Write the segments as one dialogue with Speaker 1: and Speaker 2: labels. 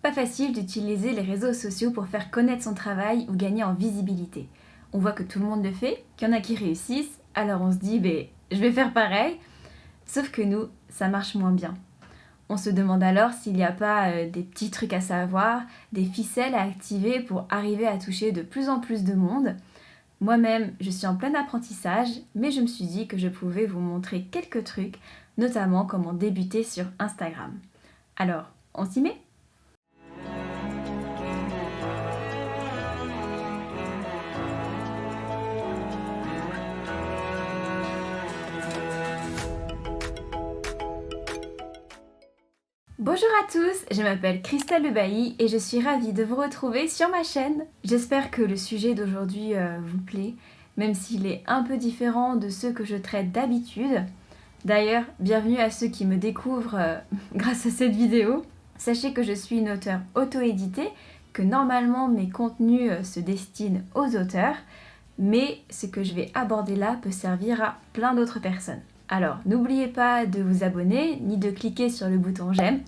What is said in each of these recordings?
Speaker 1: Pas facile d'utiliser les réseaux sociaux pour faire connaître son travail ou gagner en visibilité. On voit que tout le monde le fait, qu'il y en a qui réussissent, alors on se dit je vais faire pareil, sauf que nous, ça marche moins bien. On se demande alors s'il n'y a pas des petits trucs à savoir, des ficelles à activer pour arriver à toucher de plus en plus de monde. Moi-même, je suis en plein apprentissage, mais je me suis dit que je pouvais vous montrer quelques trucs, notamment comment débuter sur Instagram. Alors, on s'y met ? Bonjour à tous, je m'appelle Christelle Lebailly et je suis ravie de vous retrouver sur ma chaîne. J'espère que le sujet d'aujourd'hui vous plaît, même s'il est un peu différent de ceux que je traite d'habitude. D'ailleurs, bienvenue à ceux qui me découvrent grâce à cette vidéo. Sachez que je suis une auteure auto-éditée, que normalement mes contenus se destinent aux auteurs, mais ce que je vais aborder là peut servir à plein d'autres personnes. Alors, n'oubliez pas de vous abonner, ni de cliquer sur le bouton j'aime,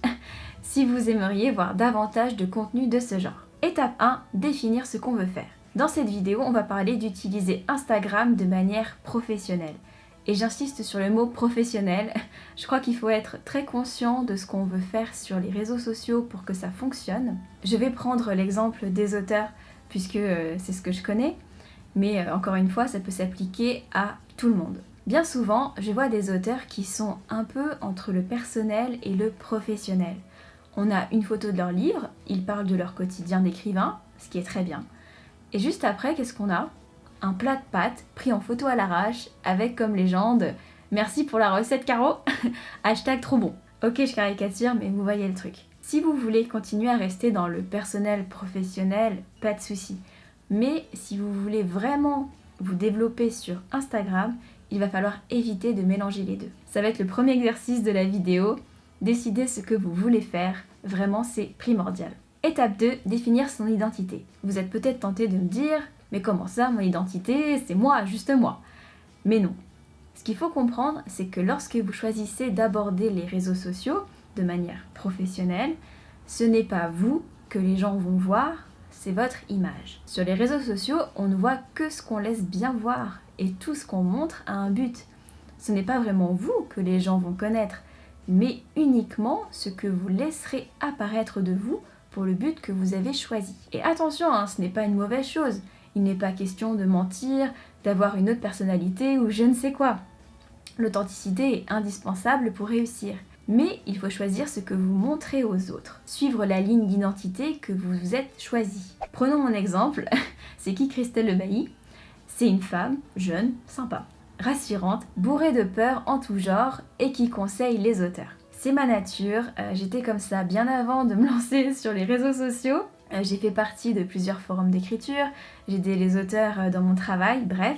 Speaker 1: si vous aimeriez voir davantage de contenu de ce genre. Étape 1, définir ce qu'on veut faire. Dans cette vidéo, on va parler d'utiliser Instagram de manière professionnelle. Et j'insiste sur le mot professionnel, je crois qu'il faut être très conscient de ce qu'on veut faire sur les réseaux sociaux pour que ça fonctionne. Je vais prendre l'exemple des auteurs, puisque c'est ce que je connais, mais encore une fois, ça peut s'appliquer à tout le monde. Bien souvent, je vois des auteurs qui sont un peu entre le personnel et le professionnel. On a une photo de leur livre, ils parlent de leur quotidien d'écrivain, ce qui est très bien. Et juste après, qu'est-ce qu'on a ? Un plat de pâtes pris en photo à l'arrache avec comme légende « Merci pour la recette Caro !» hashtag trop bon. Ok, je caricature, mais vous voyez le truc. Si vous voulez continuer à rester dans le personnel professionnel, pas de souci. Mais si vous voulez vraiment vous développer sur Instagram, il va falloir éviter de mélanger les deux. Ça va être le premier exercice de la vidéo. Décidez ce que vous voulez faire. Vraiment, c'est primordial. Étape 2, définir son identité. Vous êtes peut-être tenté de me dire « Mais comment ça, mon identité, c'est moi, juste moi ?» Mais non. Ce qu'il faut comprendre, c'est que lorsque vous choisissez d'aborder les réseaux sociaux de manière professionnelle, ce n'est pas vous que les gens vont voir, c'est votre image. Sur les réseaux sociaux, on ne voit que ce qu'on laisse bien voir et tout ce qu'on montre a un but. Ce n'est pas vraiment vous que les gens vont connaître, mais uniquement ce que vous laisserez apparaître de vous pour le but que vous avez choisi. Et attention, ce n'est pas une mauvaise chose. Il n'est pas question de mentir, d'avoir une autre personnalité ou je ne sais quoi. L'authenticité est indispensable pour réussir. Mais il faut choisir ce que vous montrez aux autres. Suivre la ligne d'identité que vous vous êtes choisie. Prenons mon exemple. C'est qui Christelle Lebailly ? C'est une femme, jeune, sympa, rassurante, bourrée de peur en tout genre et qui conseille les auteurs. C'est ma nature, j'étais comme ça bien avant de me lancer sur les réseaux sociaux. J'ai fait partie de plusieurs forums d'écriture, j'ai aidé les auteurs dans mon travail, bref.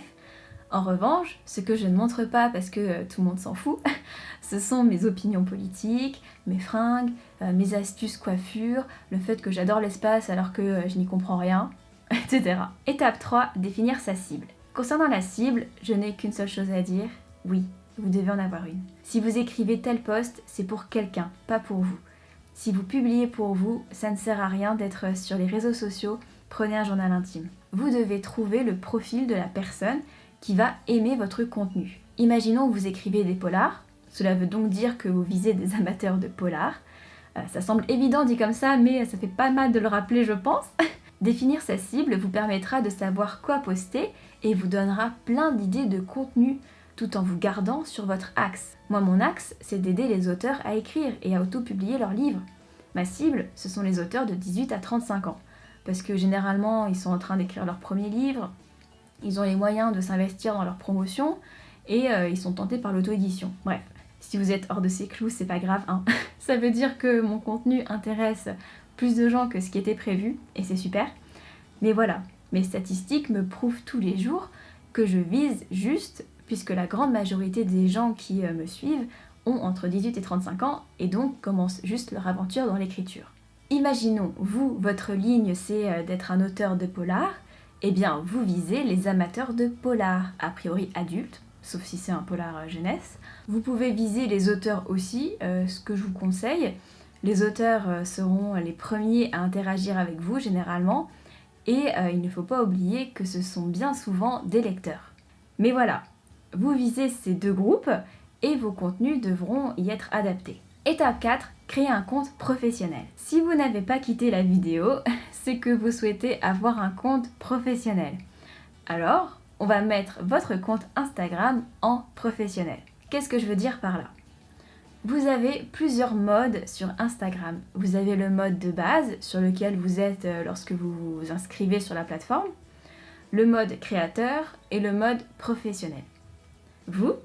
Speaker 1: En revanche, ce que je ne montre pas parce que tout le monde s'en fout, ce sont mes opinions politiques, mes fringues, mes astuces coiffure, le fait que j'adore l'espace alors que je n'y comprends rien, etc. Étape 3, définir sa cible. Concernant la cible, je n'ai qu'une seule chose à dire, oui, vous devez en avoir une. Si vous écrivez tel post, c'est pour quelqu'un, pas pour vous. Si vous publiez pour vous, ça ne sert à rien d'être sur les réseaux sociaux, prenez un journal intime. Vous devez trouver le profil de la personne qui va aimer votre contenu. Imaginons que vous écrivez des polars, cela veut donc dire que vous visez des amateurs de polars. Ça semble évident dit comme ça, mais ça fait pas mal de le rappeler je pense. Définir sa cible vous permettra de savoir quoi poster et vous donnera plein d'idées de contenu tout en vous gardant sur votre axe. Moi, mon axe, c'est d'aider les auteurs à écrire et à auto-publier leurs livres. Ma cible, ce sont les auteurs de 18 à 35 ans. Parce que généralement, ils sont en train d'écrire leur premier livre, ils ont les moyens de s'investir dans leur promotion et ils sont tentés par l'auto-édition. Bref, si vous êtes hors de ces clous, c'est pas grave, hein. Ça veut dire que mon contenu intéresse plus de gens que ce qui était prévu, et c'est super. Mais voilà, mes statistiques me prouvent tous les jours que je vise juste, puisque la grande majorité des gens qui me suivent ont entre 18 et 35 ans, et donc commencent juste leur aventure dans l'écriture. Imaginons, vous, votre ligne c'est d'être un auteur de polar, eh bien vous visez les amateurs de polar, a priori adultes, sauf si c'est un polar jeunesse. Vous pouvez viser les auteurs aussi, ce que je vous conseille, Les auteurs seront les premiers à interagir avec vous généralement, et il ne faut pas oublier que ce sont bien souvent des lecteurs. Mais voilà, vous visez ces deux groupes et vos contenus devront y être adaptés. Étape 4, créer un compte professionnel. Si vous n'avez pas quitté la vidéo, c'est que vous souhaitez avoir un compte professionnel. Alors, on va mettre votre compte Instagram en professionnel. Qu'est-ce que je veux dire par là ? Vous avez plusieurs modes sur Instagram. Vous avez le mode de base sur lequel vous êtes lorsque vous vous inscrivez sur la plateforme, le mode créateur et le mode professionnel. Vous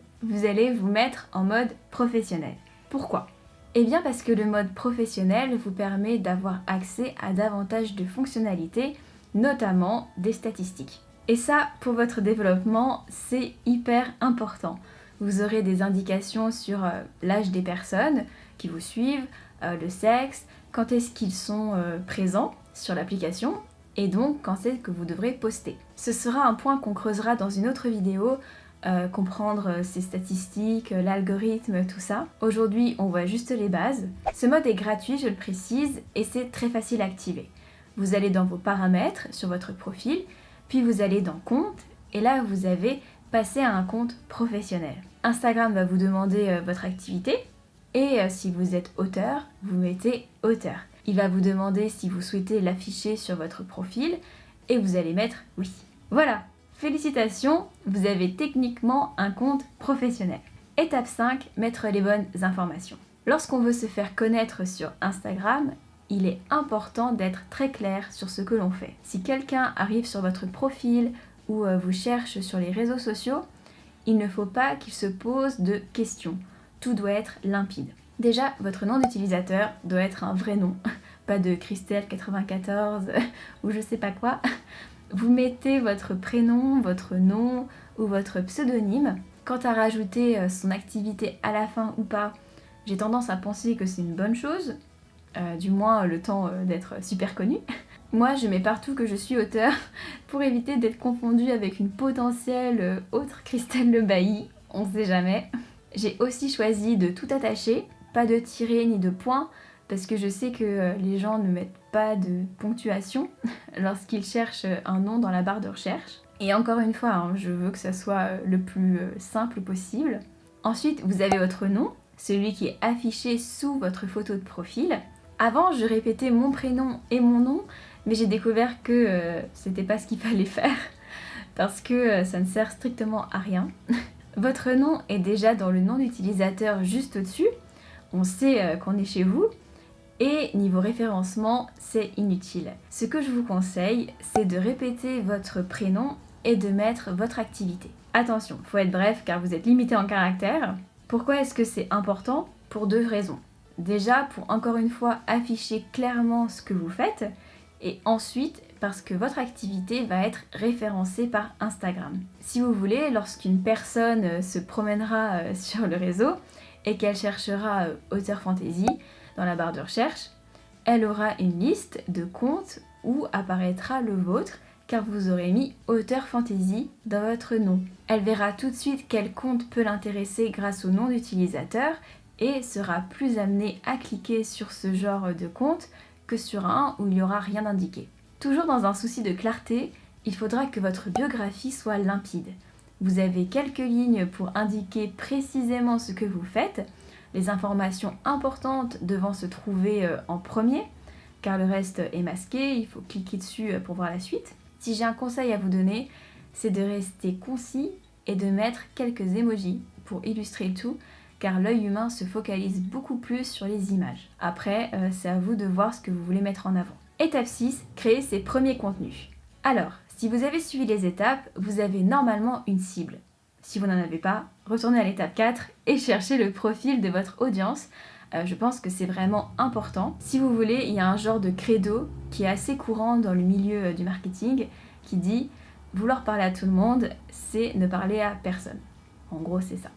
Speaker 1: allez vous mettre en mode professionnel. Pourquoi ? Eh bien parce que le mode professionnel vous permet d'avoir accès à davantage de fonctionnalités, notamment des statistiques. Et ça, pour votre développement, c'est hyper important. Vous aurez des indications sur l'âge des personnes qui vous suivent, le sexe, quand est-ce qu'ils sont présents sur l'application et donc quand c'est que vous devrez poster. Ce sera un point qu'on creusera dans une autre vidéo, comprendre ces statistiques, l'algorithme, tout ça. Aujourd'hui, on voit juste les bases. Ce mode est gratuit, je le précise, et c'est très facile à activer. Vous allez dans vos paramètres sur votre profil, puis vous allez dans Compte, et là vous avez passé à un compte professionnel. Instagram va vous demander votre activité, et si vous êtes auteur, vous mettez auteur. Il va vous demander si vous souhaitez l'afficher sur votre profil, et vous allez mettre oui. Voilà, félicitations, vous avez techniquement un compte professionnel. Étape 5, mettre les bonnes informations. Lorsqu'on veut se faire connaître sur Instagram, il est important d'être très clair sur ce que l'on fait. Si quelqu'un arrive sur votre profil ou vous cherche sur les réseaux sociaux, il ne faut pas qu'il se pose de questions. Tout doit être limpide. Déjà, votre nom d'utilisateur doit être un vrai nom, pas de Christelle94 ou je sais pas quoi. Vous mettez votre prénom, votre nom ou votre pseudonyme. Quant à rajouter son activité à la fin ou pas, j'ai tendance à penser que c'est une bonne chose. Du moins le temps d'être super connue. Moi, je mets partout que je suis auteur pour éviter d'être confondue avec une potentielle autre Christelle Le Bailly, on sait jamais. J'ai aussi choisi de tout attacher, pas de tiret ni de point, parce que je sais que les gens ne mettent pas de ponctuation lorsqu'ils cherchent un nom dans la barre de recherche. Et encore une fois, je veux que ça soit le plus simple possible. Ensuite, vous avez votre nom, celui qui est affiché sous votre photo de profil. Avant, je répétais mon prénom et mon nom, mais j'ai découvert que c'était pas ce qu'il fallait faire, parce que ça ne sert strictement à rien. Votre nom est déjà dans le nom d'utilisateur juste au-dessus, on sait qu'on est chez vous, et niveau référencement, c'est inutile. Ce que je vous conseille, c'est de répéter votre prénom et de mettre votre activité. Attention, faut être bref car vous êtes limité en caractères. Pourquoi est-ce que c'est important ? Pour deux raisons. Déjà, pour encore une fois afficher clairement ce que vous faites, et ensuite parce que votre activité va être référencée par Instagram. Si vous voulez, lorsqu'une personne se promènera sur le réseau et qu'elle cherchera auteur fantasy dans la barre de recherche, elle aura une liste de comptes où apparaîtra le vôtre car vous aurez mis auteur fantasy dans votre nom. Elle verra tout de suite quel compte peut l'intéresser grâce au nom d'utilisateur et sera plus amenée à cliquer sur ce genre de compte que sur un où il n'y aura rien indiqué. Toujours dans un souci de clarté, il faudra que votre biographie soit limpide. Vous avez quelques lignes pour indiquer précisément ce que vous faites, les informations importantes devant se trouver en premier, car le reste est masqué, il faut cliquer dessus pour voir la suite. Si j'ai un conseil à vous donner, c'est de rester concis et de mettre quelques emojis pour illustrer le tout, car l'œil humain se focalise beaucoup plus sur les images. Après, c'est à vous de voir ce que vous voulez mettre en avant. Étape 6, créer ses premiers contenus. Alors, si vous avez suivi les étapes, vous avez normalement une cible. Si vous n'en avez pas, retournez à l'étape 4 et cherchez le profil de votre audience. Je pense que c'est vraiment important. Si vous voulez, il y a un genre de credo qui est assez courant dans le milieu du marketing qui dit « vouloir parler à tout le monde, c'est ne parler à personne ». En gros, c'est ça.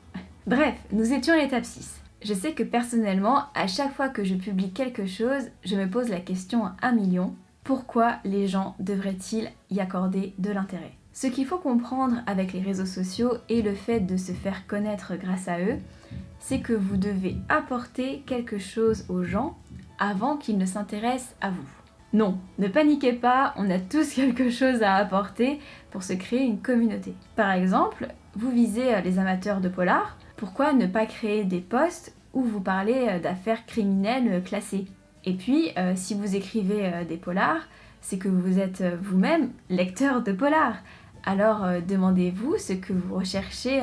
Speaker 1: Bref, nous étions à l'étape 6. Je sais que personnellement, à chaque fois que je publie quelque chose, je me pose la question à 1 million. Pourquoi les gens devraient-ils y accorder de l'intérêt ? Ce qu'il faut comprendre avec les réseaux sociaux et le fait de se faire connaître grâce à eux, c'est que vous devez apporter quelque chose aux gens avant qu'ils ne s'intéressent à vous. Non, ne paniquez pas, on a tous quelque chose à apporter pour se créer une communauté. Par exemple, vous visez les amateurs de polar, pourquoi ne pas créer des posts où vous parlez d'affaires criminelles classées? Et puis, si vous écrivez des polars, c'est que vous êtes vous-même lecteur de polar. Alors demandez-vous ce que vous recherchez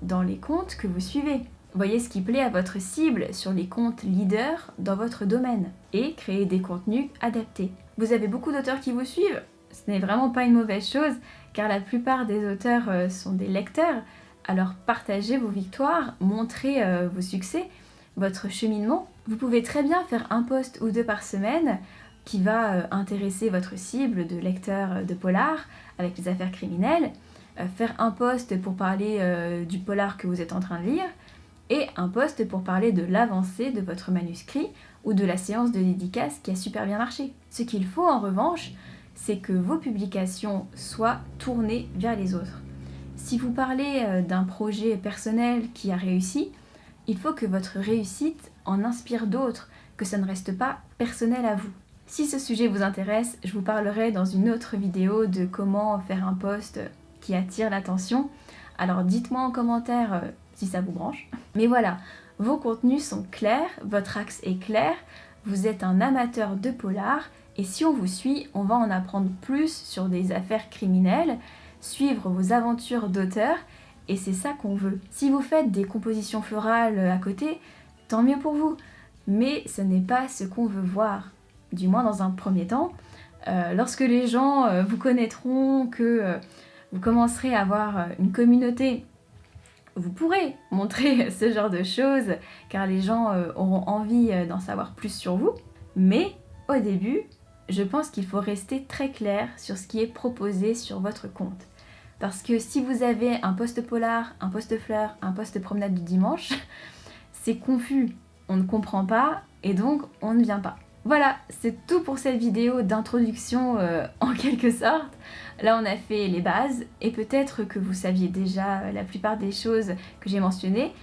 Speaker 1: dans les comptes que vous suivez. Voyez ce qui plaît à votre cible sur les comptes leaders dans votre domaine et créez des contenus adaptés. Vous avez beaucoup d'auteurs qui vous suivent? Ce n'est vraiment pas une mauvaise chose car la plupart des auteurs sont des lecteurs. Alors partagez vos victoires, montrez vos succès, votre cheminement. Vous pouvez très bien faire un post ou deux par semaine qui va intéresser votre cible de lecteurs de polar avec les affaires criminelles, faire un post pour parler du polar que vous êtes en train de lire, et un post pour parler de l'avancée de votre manuscrit ou de la séance de dédicace qui a super bien marché. Ce qu'il faut en revanche, c'est que vos publications soient tournées vers les autres. Si vous parlez d'un projet personnel qui a réussi, il faut que votre réussite en inspire d'autres, que ça ne reste pas personnel à vous. Si ce sujet vous intéresse, je vous parlerai dans une autre vidéo de comment faire un post qui attire l'attention. Alors dites-moi en commentaire si ça vous branche. Mais voilà, vos contenus sont clairs, votre axe est clair, vous êtes un amateur de polar et si on vous suit, on va en apprendre plus sur des affaires criminelles, suivre vos aventures d'auteur et c'est ça qu'on veut. Si vous faites des compositions florales à côté, tant mieux pour vous, mais ce n'est pas ce qu'on veut voir, du moins dans un premier temps. Lorsque les gens vous connaîtront, que vous commencerez à avoir une communauté, vous pourrez montrer ce genre de choses car les gens auront envie d'en savoir plus sur vous. Mais au début, je pense qu'il faut rester très clair sur ce qui est proposé sur votre compte. Parce que si vous avez un post polar, un post fleur, un post promenade du dimanche, c'est confus, on ne comprend pas et donc on ne vient pas. Voilà, c'est tout pour cette vidéo d'introduction en quelque sorte. Là on a fait les bases et peut-être que vous saviez déjà la plupart des choses que j'ai mentionnées,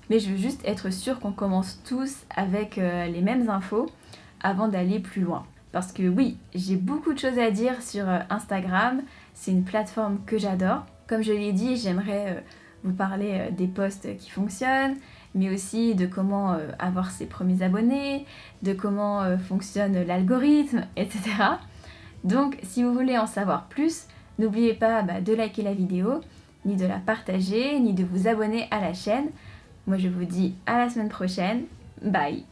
Speaker 1: mais je veux juste être sûre qu'on commence tous avec les mêmes infos avant d'aller plus loin. Parce que oui, j'ai beaucoup de choses à dire sur Instagram, c'est une plateforme que j'adore. Comme je l'ai dit, j'aimerais vous parler des posts qui fonctionnent, mais aussi de comment avoir ses premiers abonnés, de comment fonctionne l'algorithme, etc. Donc si vous voulez en savoir plus, n'oubliez pas de liker la vidéo, ni de la partager, ni de vous abonner à la chaîne. Moi je vous dis à la semaine prochaine, bye!